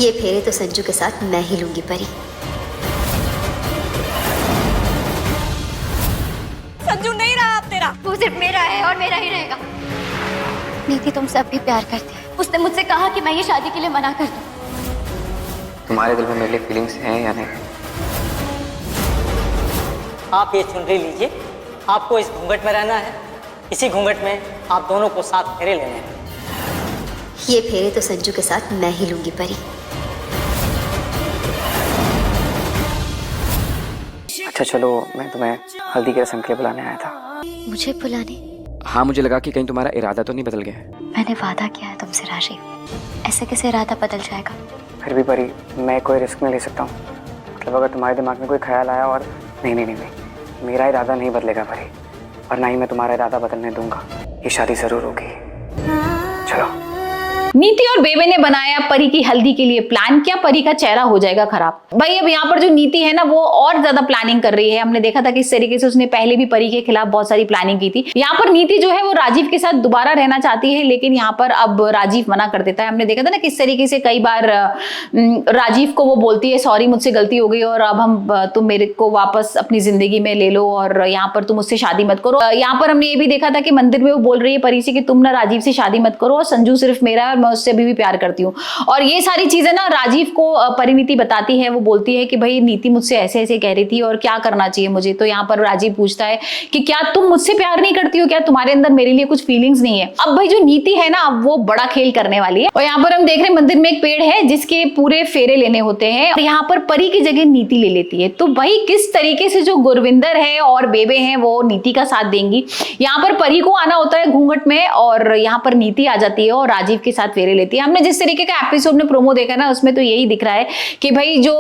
ये फेरे तो संजू के साथ मैं ही लूंगी परी। संजू नहीं रहा अब तेरा। वो सिर्फ मेरा है और मेरा ही रहेगा। नीति तुमसे अब भी प्यार करती है। उसने मुझसे कहा कि मैं ये शादी के लिए मना कर दूं। तुम्हारे दिल में मेरे लिए फीलिंग्स हैं या नहीं? आप ये चुनरी लीजिए, आपको इस घूंघट में रहना है, इसी घूंघट में आप दोनों को साथ फेरे लेने हैं। ये फेरे तो संजू के साथ मैं ही लूंगी परी। अच्छा चलो, मैं तुम्हें हल्दी की रस्म के लिए बुलाने आया था। मुझे बुलाने? हाँ, मुझे लगा कि कहीं तुम्हारा इरादा तो नहीं बदल गया है। मैंने वादा किया है तुमसे राजीव, ऐसे कैसे इरादा बदल जाएगा? फिर भी परी, मैं कोई रिस्क नहीं ले सकता हूँ। मतलब अगर तुम्हारे दिमाग में कोई ख्याल आया और नहीं, मेरा इरादा नहीं बदलेगा परी, और ना ही मैं तुम्हारा इरादा बदलने दूंगा। ये शादी जरूर होगी। चलो। नीति और बेबे ने बनाया परी की हल्दी के लिए प्लान। क्या परी का चेहरा हो जाएगा खराब? भाई अब यहाँ पर जो नीति है ना, वो और ज्यादा प्लानिंग कर रही है। हमने देखा था कि इस तरीके से उसने पहले भी परी के खिलाफ बहुत सारी प्लानिंग की थी। यहाँ पर नीति जो है वो राजीव के साथ दोबारा रहना चाहती है, लेकिन यहाँ पर अब राजीव मना कर देता है। हमने देखा था ना किस तरीके से कई बार राजीव को वो बोलती है सॉरी मुझसे गलती हो गई और अब तुम मेरे को वापस अपनी जिंदगी में ले लो और यहाँ पर तुम मुझसे शादी मत करो। यहाँ पर हमने ये भी देखा था कि मंदिर में वो बोल रही है परी से कि तुम ना राजीव से शादी मत करो और संजू सिर्फ मेरा है और मैं उससे अभी भी प्यार करती हूँ। और ये सारी चीजें ना राजीव को परिणीति बताती है। वो बोलती है कि भाई नीति मुझसे ऐसे ऐसे कह रही थी और क्या करना चाहिए मुझे। तो यहाँ पर राजीव पूछता है कि क्या तुम मुझसे प्यार नहीं करती हो? क्या तुम्हारे अंदर मेरे लिए कुछ फीलिंग्स नहीं है? अब भाई जो नीति है ना, वो बड़ा खेल करने वाली है। और यहाँ पर हम देख रहे हैं मंदिर में एक पेड़ है जिसके पूरे फेरे लेने होते हैं। यहाँ पर परी की जगह नीति ले लेती है। तो भाई किस तरीके से जो गुरविंदर है और बेबे हैं वो नीति का साथ देंगी। यहाँ पर परी को आना होता है घूंघट में और यहाँ पर नीति आ जाती है और राजीव के साथ फेरे लेती है। हमने जिस तरीके का एपिसोड में प्रोमो देखा ना, उसमें तो यही दिख रहा है कि भाई जो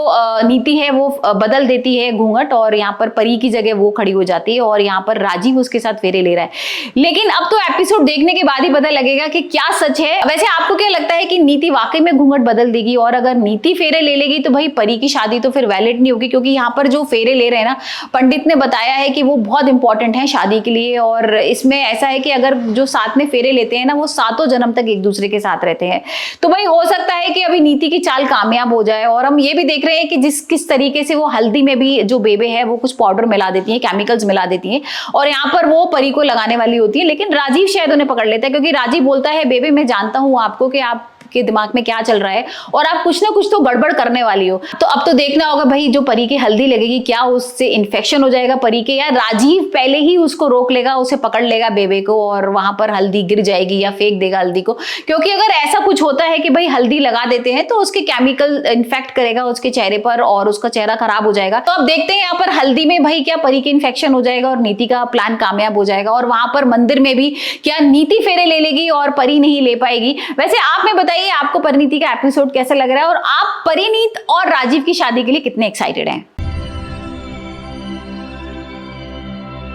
नीति है वो बदल देती है घूंघट और यहाँ पर परी की जगह वो खड़ी हो जाती है और यहाँ पर राजीव उसके साथ फेरे ले रहा है। लेकिन अब तो एपिसोड देखने के बाद ही पता लगेगा कि क्या सच है। वैसे आपको क्या लगता है कि नीति वाकई में घूंघट बदल देगी? और अगर नीति फेरे ले लेगी तो भाई परी की शादी तो फिर वैलिड नहीं होगी, क्योंकि यहाँ पर जो फेरे ले रहे हैं ना, पंडित ने बताया है कि वो बहुत इंपॉर्टेंट है शादी के लिए। और इसमें ऐसा है कि अगर जो साथ में फेरे लेते हैं ना, वो सातों जन्म तक एक दूसरे के साथ रहते हैं। तो भाई हो सकता है कि अभी नीति की चाल कामयाब हो जाए। और हम ये भी देख रहे हैं कि किस तरीके से वो हल्दी में भी जो बेबे है वो कुछ पाउडर मिला देती है, केमिकल्स मिला देती है और यहाँ पर वो परी को लगाने वाली होती है। लेकिन राजीव शायद उन्हें पकड़ लेता है, क्योंकि राजीव बोलता है बेबे मैं जानता हूँ आपको कि आप के दिमाग में क्या चल रहा है और आप कुछ ना कुछ तो गड़बड़ करने वाली हो। तो अब तो देखना होगा भाई, जो परी की हल्दी लगेगी क्या उससे इन्फेक्शन हो जाएगा परी के, या राजीव पहले ही उसको रोक लेगा, उसे पकड़ लेगा बेबे को और वहां पर हल्दी गिर जाएगी या फेंक देगा हल्दी को। क्योंकि अगर ऐसा कुछ होता है कि भाई हल्दी लगा देते हैं तो उसके केमिकल इन्फेक्ट करेगा उसके चेहरे पर और उसका चेहरा खराब हो जाएगा। तो अब देखते हैं यहाँ पर हल्दी में भाई क्या परी के इन्फेक्शन हो जाएगा और नीति का प्लान कामयाब हो जाएगा। और वहां पर मंदिर में भी क्या नीति फेरे ले लेगी और परी नहीं ले पाएगी? वैसे आप में बताइए आपको परिणीति का एपिसोड कैसा लग रहा है और आप परिणीत और राजीव की शादी के लिए कितने एक्साइटेड हैं?